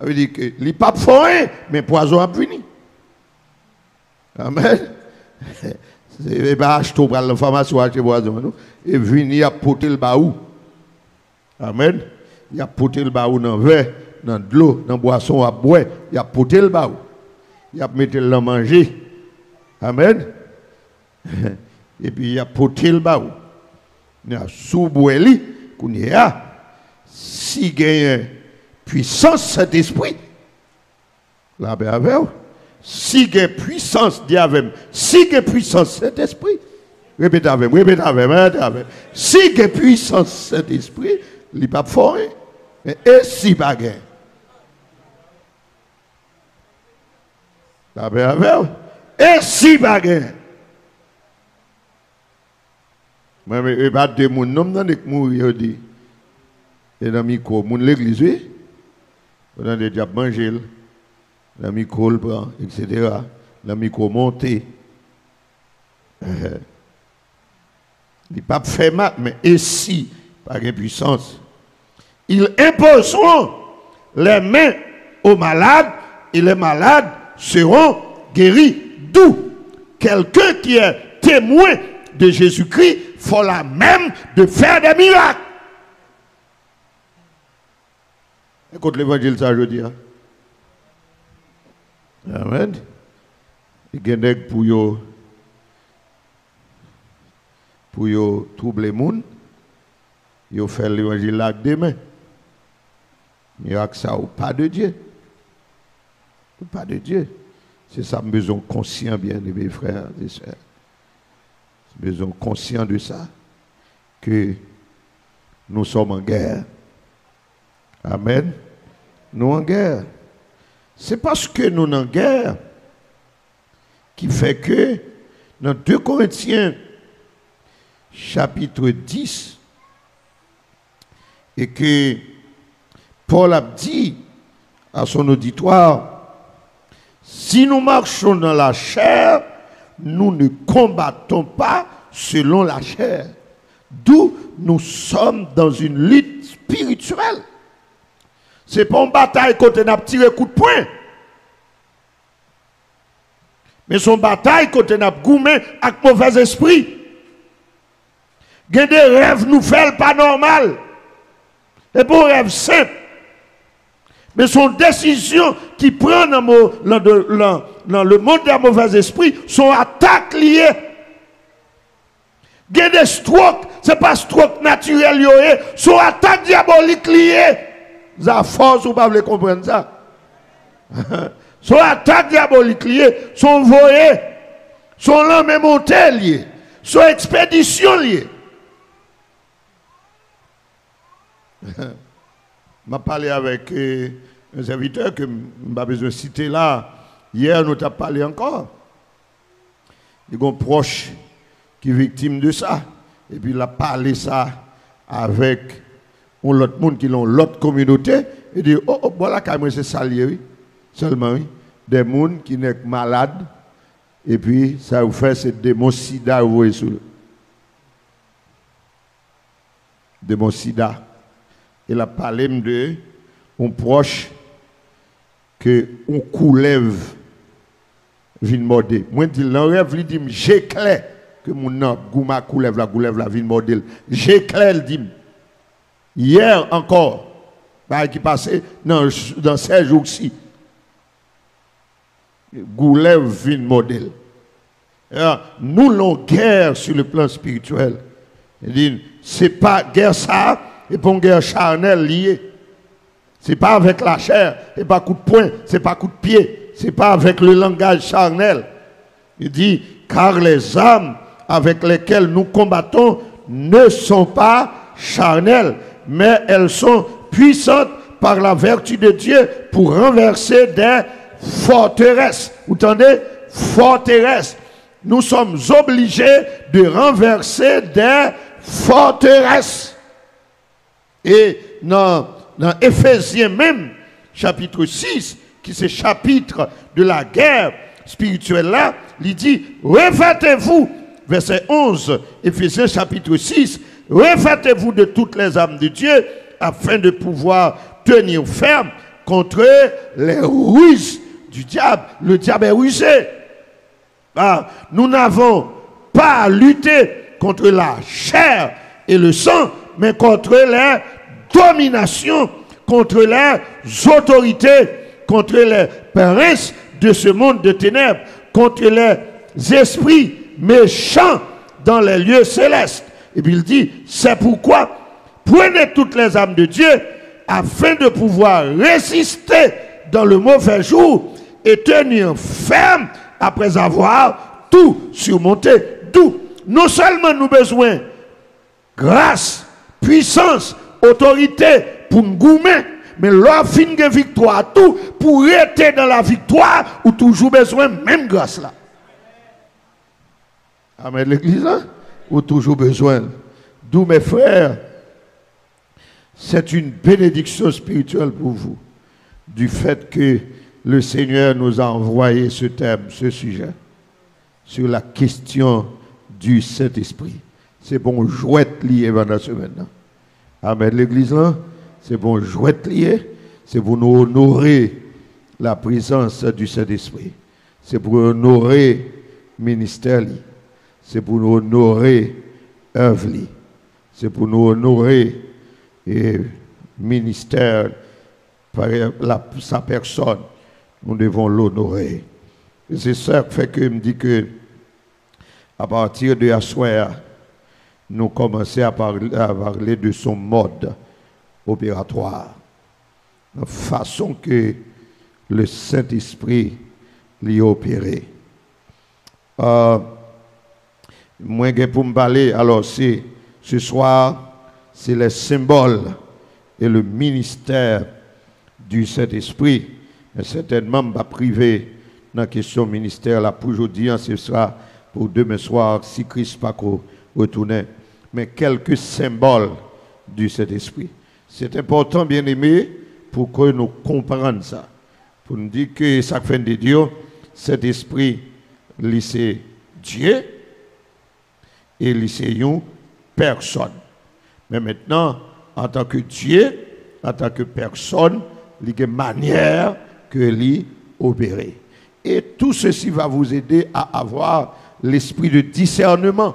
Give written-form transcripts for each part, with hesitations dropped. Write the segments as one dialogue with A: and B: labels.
A: Ça veut dire que les papes font rien, mais poison a puni. Amen. C'est pas acheter pour la pharmacie acheter poison et venir porter le baou. Amen. Il a porté le baou dans le verre, dans de l'eau, dans la boisson à boire, il a porté le baou. Il a mis le manger. Amen. Et puis il a porté le baou. Il a sous-boili, qu'on y a. Si il y a puissance cet esprit, la paix avec vous. Si il y a puissance, dis avec moi. Si il y a puissance cet esprit, répétez avec moi, répétez avec moi. Si il y a puissance cet esprit, il n'est pas fort. Mais et si pas gain? La paix avec vous. Et si pas gain? Mais il n'y a pas de monde, non, non, mourir, dit. Et dans le micro, l'église, oui. On a déjà mangé, le micro, etc. Le micro monté. Il n'est pas fait mal, mais et si, par puissance, ils imposeront les mains aux malades et les malades seront guéris. D'où quelqu'un qui est témoin de Jésus-Christ faut la même de faire des miracles. Écoute l'évangile, ça je dis. Amen. Il y a des pour troubler les gens. Ils font l'évangile là demain. Miracle ça ou pas de Dieu. Pas de Dieu. C'est ça, besoin conscient, bien de mes frères et sœurs. Besoin conscient de ça. Que nous sommes en guerre. Amen. Nous en guerre. C'est parce que nous sommes en guerre qui fait que dans 2 Corinthiens chapitre 10 et que Paul a dit à son auditoire, si nous marchons dans la chair, nous ne combattons pas selon la chair. D'où nous sommes dans une lutte spirituelle. Ce n'est pas une bataille côté n'a tiré coup de poing. Mais son bataille côté n'a goumé avec mauvais esprit. Il y a des rêves nous fait pas normal. Et pour rêve simple. Mais son décision qui prend dans le monde des mauvais esprits, son attaque liée. Il y a des strokes, ce n'est pas stroke naturel, son attaque diabolique liée. Vous avez force ou pas vous comprendre ça? Son attaque diabolique liée, son voyé, son lame monté lié, son expédition liée. Je parlé avec un serviteur que je n'ai pas besoin de citer là. Hier, nous avons parlé encore. Il y a un proche qui est victime de ça. Et puis, il a parlé ça avec l'autre monde qui ont l'autre communauté. Il dit, oh, voilà, quand même, c'est ça, oui. Seulement, oui. Des gens qui sont malades. Et puis, ça vous fait, c'est des démons sida, vous voyez sur le. Démons sida. Il a parlé de un proche que on coulève vin modé. Moi dit dans rêve il dit j'éclaire que mon nom gouma coulève la vin modé. J'éclaire il dit hier encore qui passé dans 16 jours-ci. Coulève vin modèle. Nous l'on guerre sur le plan spirituel. Il dit c'est pas guerre ça et pour une guerre charnelle liée. Ce n'est pas avec la chair, ce n'est pas coup de poing, ce n'est pas coup de pied, ce n'est pas avec le langage charnel. Il dit, car les âmes avec lesquelles nous combattons ne sont pas charnelles, mais elles sont puissantes par la vertu de Dieu pour renverser des forteresses. Vous entendez? Forteresses. Nous sommes obligés de renverser des forteresses. Et dans Éphésiens même, chapitre 6, qui c'est chapitre de la guerre spirituelle là, il dit, revêtez-vous, verset 11, Éphésiens chapitre 6, revêtez-vous de toutes les âmes de Dieu, afin de pouvoir tenir ferme contre les ruses du diable. Le diable est rusé. Nous n'avons pas à lutter contre la chair et le sang, mais contre les dominations, contre les autorités, contre les princes de ce monde de ténèbres, contre les esprits méchants dans les lieux célestes. Et puis il dit, c'est pourquoi prenez toutes les âmes de Dieu afin de pouvoir résister dans le mauvais jour et tenir ferme après avoir tout surmonté. D'où non seulement nous besoin grâce, puissance, autorité pour nous goumer, mais leur fin de victoire, tout pour rester dans la victoire, ou toujours besoin même grâce là. Amen l'église là, ou toujours besoin. D'où mes frères, c'est une bénédiction spirituelle pour vous, du fait que le Seigneur nous a envoyé ce thème, ce sujet, sur la question du Saint-Esprit. C'est bon jouet lié pendant la semaine. Amen l'église là, c'est bon jouet lié, c'est pour nous honorer la présence du Saint-Esprit. C'est pour honorer le ministère, c'est pour nous honorer l'œuvre, c'est pour nous honorer le ministère par sa personne. Nous devons l'honorer. C'est ça qui fait que je me dis que à partir de Assoir, nous commençons à parler de son mode opératoire. La façon que le Saint-Esprit l'y opéré. Moi, pour me parler, alors c'est ce soir, c'est les symboles et le ministère du Saint-Esprit. Mais certainement, je ne vais pas priver dans la question ministère là pour aujourd'hui, ce sera pour demain soir, si Christ pas retourne. Mais quelques symboles du Saint-Esprit. C'est important, bien aimé, pour que nous comprenions ça. Pour nous dire que ça fait de Dieu, cet esprit, c'est Dieu et c'est une personne. Mais maintenant, en tant que Dieu, en tant que personne, il y a une manière que lui opérer. Et tout ceci va vous aider à avoir l'esprit de discernement.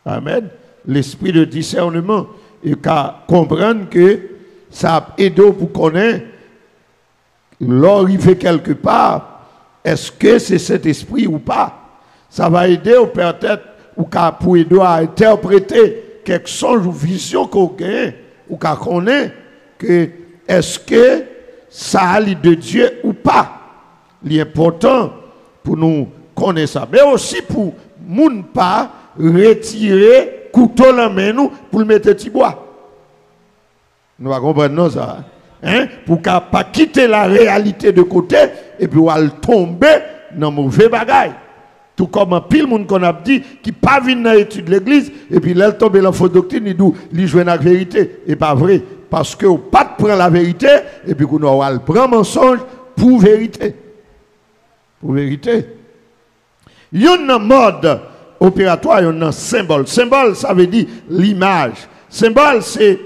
A: Amen. L'esprit de discernement. Et qu'à comprendre que ça aide pour connaître l'arrivée quelque part, est-ce que c'est cet esprit ou pas? Ça va aider peut-être pour aider à interpréter quelque chose ou vision qu'on gagne ou qu'on connaît que est-ce que ça a l'air de Dieu ou pas. L'important pour nous connaître ça, mais aussi pour nous pas retirer couteau dans main nous pour le mettre petit bois. Nous va comprendre ça. Hein? Pour ne pas quitter la réalité de côté et puis tomber dans mauvais bagaille. Tout comme un pile monde qu'on a dit qui pas vient dans l'étude de l'église et puis là tombe dans la fausse doctrine il dit il joue la vérité et pas vrai parce que pas de prendre la vérité et puis qu'on va prendre mensonge pour vérité. Pour vérité. Il y a un mode opératoire, il y a un symbole. Symbole, ça veut dire l'image. Symbole, c'est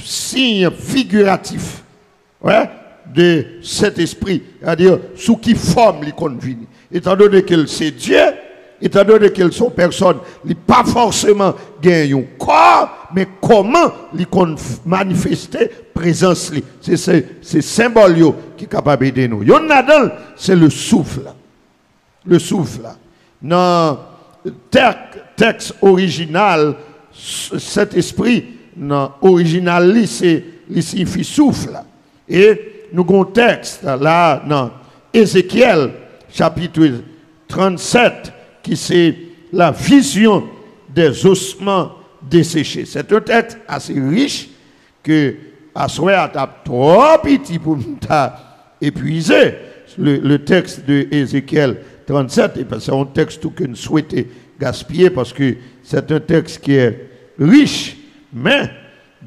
A: signe figuratif, ouais, de cet esprit. C'est-à-dire, sous qui forme l'icône vini. Étant donné que c'est Dieu, étant donné qu'elles sont personnes, il pas forcément gagné un corps, mais comment l'icône manifester présence. C'est ce symbole qui est capable d'aider nous. Yon nadal, c'est le souffle. Le souffle. Dans le texte original, cet esprit, dans original, il signifie souffle. Et nous avons un texte là, dans Ézéchiel, chapitre 37, qui c'est la vision des ossements desséchés. C'est un texte assez riche que Assoir a trop petit pour nous épuiser. Le texte de Ézéchiel 37, et c'est un texte que nous souhaitons gaspiller parce que c'est un texte qui est riche. Mais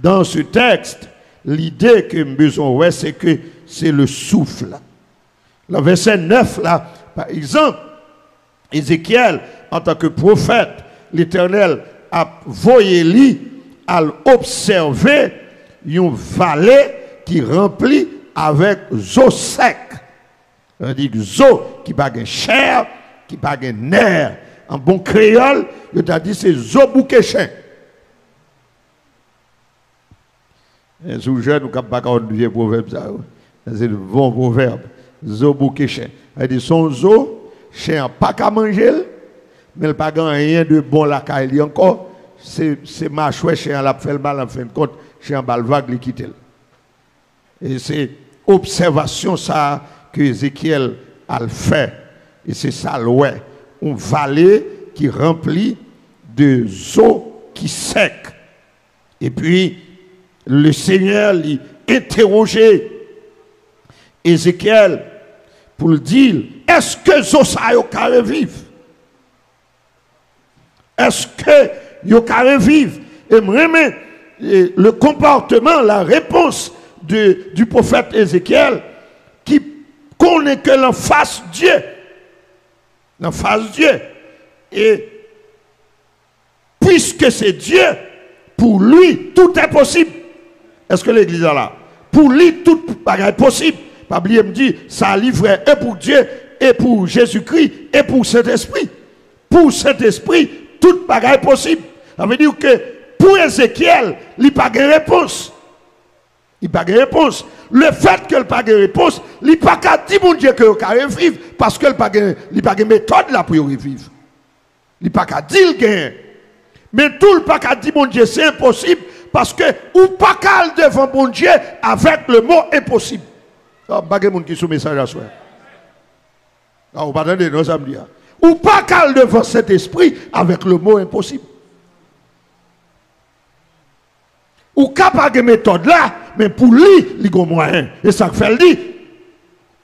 A: dans ce texte, l'idée que nous besoin, c'est que c'est le souffle. Le verset 9, là, par exemple, Ézéchiel, en tant que prophète, l'Éternel a voyé lui à observer une vallée qui remplit avec zo sec. On dit zo qui pas de chair, qui pas de nerf. En bon créole, il t'a dit c'est zo bouquet chien. Et sous jeune, nous n'avons pas de proverbe ça. C'est le bon proverbe. Zo bouquet chien. Il dit son zo, chien pas qu'à manger, mais il pas rien de bon la caille encore. C'est ma chouette chien la fait le mal en fin de compte, chien bal vague li quitte. Et c'est observation ça que Ézéchiel a fait. Et c'est ça l'ouest. Une vallée qui remplit de eau qui sec. Et puis le Seigneur lui interrogeait Ézéchiel pour lui dire, est-ce que zo ça yo ka revivre? Est-ce que yo ka revivre? Et vraiment le comportement, la réponse du prophète Ézéchiel qui connaît que l'en face Dieu. L'en face Dieu. Et puisque c'est Dieu, pour lui, tout est possible. Est-ce que l'église est là? Pour lui, tout est possible. Pas oublier me dit, ça livrait et pour Dieu, et pour Jésus-Christ, et pour cet esprit. Pour cet esprit, tout est possible. Ça veut dire que pour Ézéchiel, il n'y a pas de réponse. Il n'y a pas de réponse. Le fait qu'il n'y ait pas de réponse, il n'y a pas qu'à dire mon Dieu que vous pouvez revivre, parce qu'il n'y a pas de méthode là pour revivre. Il n'y a pas qu'à dire qu'il mais tout le pas qu'à dire mon Dieu, c'est impossible, parce que ou pas qu'à devant mon Dieu avec le mot impossible. Il n'y a pas de monde qui sous message à soi. Vous pas attendez, non, ça me dit. Ou pas qu'à devant cet esprit avec le mot impossible. Ou capable de méthode là, mais pour lui, il y a moyen. Et ça fait le dit.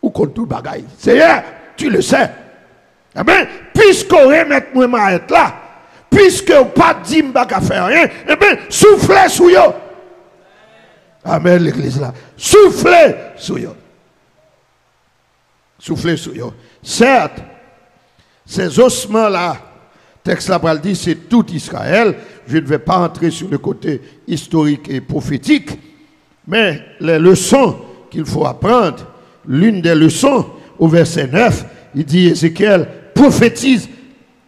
A: Ou contre tout le bagaille. Seigneur, tu le sais. Amen. Puisqu'on remet moi ma être là, puisque on pas dit m'baka faire rien, eh bien, soufflez sous yo. Amen, l'église là. Soufflez sous yo. Soufflez sous yo. Certes, ces ossements là, texte là dit c'est tout Israël. Je ne vais pas entrer sur le côté historique et prophétique, mais les leçons qu'il faut apprendre, l'une des leçons au verset 9, il dit Ézéchiel, prophétise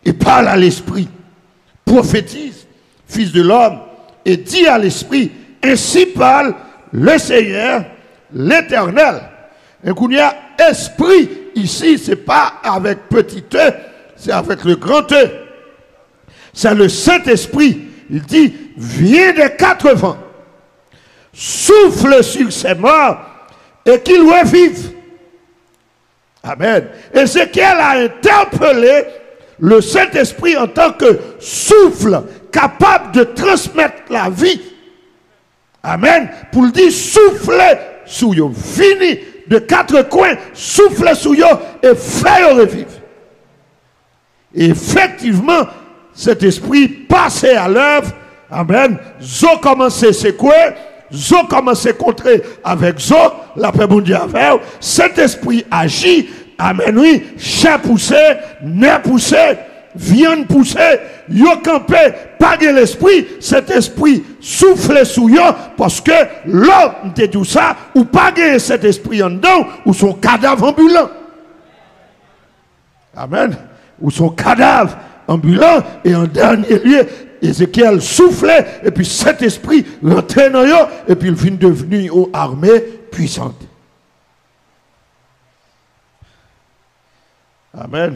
A: et parle à l'esprit. Prophétise, fils de l'homme, et dit à l'esprit, ainsi parle le Seigneur, l'Éternel. Et qu'on y a esprit ici, ce n'est pas avec petit e, c'est avec le grand e. C'est le Saint-Esprit. Il dit, viens des quatre vents, souffle sur ces morts et qu'ils revivent. Amen. Ézéchiel a interpellé le Saint-Esprit en tant que souffle capable de transmettre la vie. Amen. Pour le dire, soufflez sous yo. Fini de quatre coins, soufflez sous yo et faites revivre. Et effectivement, cet esprit passé à l'œuvre. Amen. Zo commence à secouer. Zo commence à contrer avec Zo. La paix mondiale avec. Cet esprit agit. Amen. Oui. Chat poussé. Nez poussé. Viande poussée. Yo campé. Pas de l'esprit. Cet esprit souffle sous yo. Parce que l'homme te dit ça. Ou pas de cet esprit en dedans. Ou son cadavre ambulant. Amen. Ou son cadavre ambulant, et en dernier lieu, Ézéchiel soufflait, et puis cet esprit rentrait dans eux, et puis il vient devenir une armée puissante. Amen.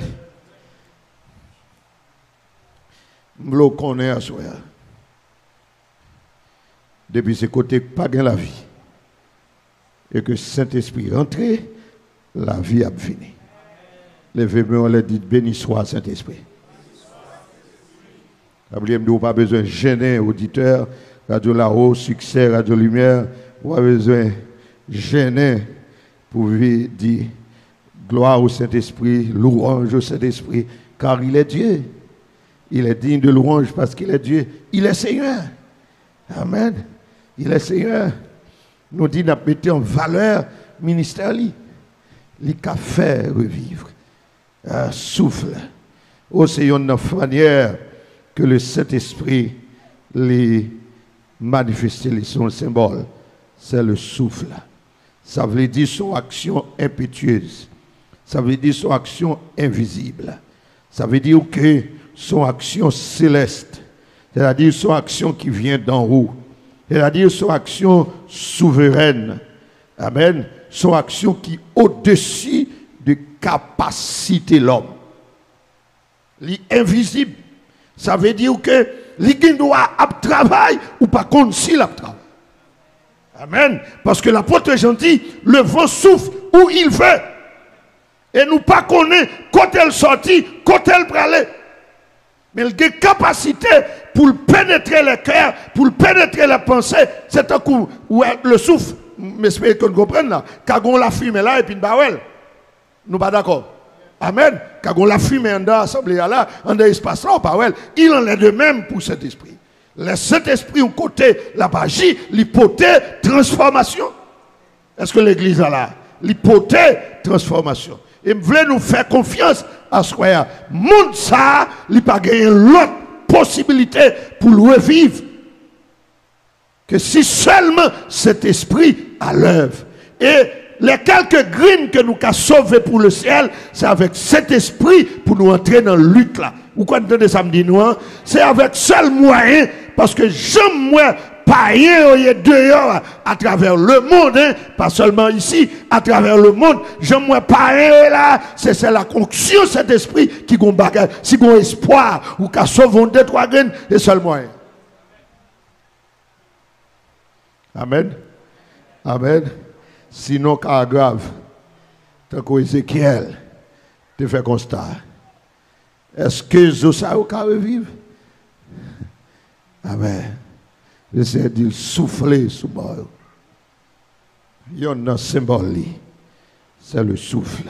A: M'lo connaît à soi. Depuis ce côté, pas gain la vie. Et que Saint-Esprit rentre, la vie a fini. Levez-moi, on l'a dit, béni soit Saint-Esprit. Vous n'avez pas besoin de gêner auditeur, Radio La-Haut, Succès, Radio Lumière. Vous n'avez pas besoin de gêner pour dire gloire au Saint-Esprit, louange au Saint-Esprit, car il est Dieu. Il est digne de louange parce qu'il est Dieu. Il est Seigneur. Amen. Il est Seigneur. Nous dit nous mettons en valeur ministère. Il a fait revivre. Souffle. Oh, c'est une manière que le Saint-Esprit les manifeste, son symbole, c'est le souffle. Ça veut dire son action impétueuse. Ça veut dire son action invisible. Ça veut dire que son action céleste. C'est-à-dire son action qui vient d'en haut. C'est-à-dire son action souveraine. Amen. Son action qui est au-dessus de capacité de l'homme. L'invisible. Ça veut dire que l'homme doit travailler ou pas contre s'il a travail. Amen. Parce que l'apôtre Jean dit, le vent souffle où il veut. Et nous pas connaît quand elle sortit, quand elle pralait. Mais il a une capacité pour pénétrer le cœur, pour pénétrer les pensées. C'est un coup où le souffle, mais j'espère qu'on comprenne là. Quand on la fume là et puis nous nous pas d'accord. Amen. Quand on la fume en dans l'assemblée là, en dans l'espace là, pas well. Il en est de même pour cet esprit. Le Saint-Esprit, au côté, la magie, l'hypothèse, transformation. Est-ce que l'église a là? L'hypothèse, transformation. Et vous voulez nous faire confiance à ce qu'il y a. Monde ça, il n'a pas gagné l'autre possibilité pour le revivre. Que si seulement cet esprit à l'œuvre. Et les quelques graines que nous avons sauvées pour le ciel, c'est avec cet esprit pour nous entrer dans la lutte là. Vous comprenez ça me dit nous? C'est avec seul moyen. Parce que j'aime moi païen dehors à travers le monde, hein, pas seulement ici, à travers le monde. J'aime moi païen là, c'est la conction cet esprit qui gon bagage, si gon espoir ou qu'a sauver deux trois graines, c'est seul moyen. Amen. Amen. Sinon cas grave. Tant que Ézéchiel te fait constat. Est-ce que Zosa ou ka revivre? Amen. J'essaie de souffler sous moi. Il y a un symbole. C'est le souffle.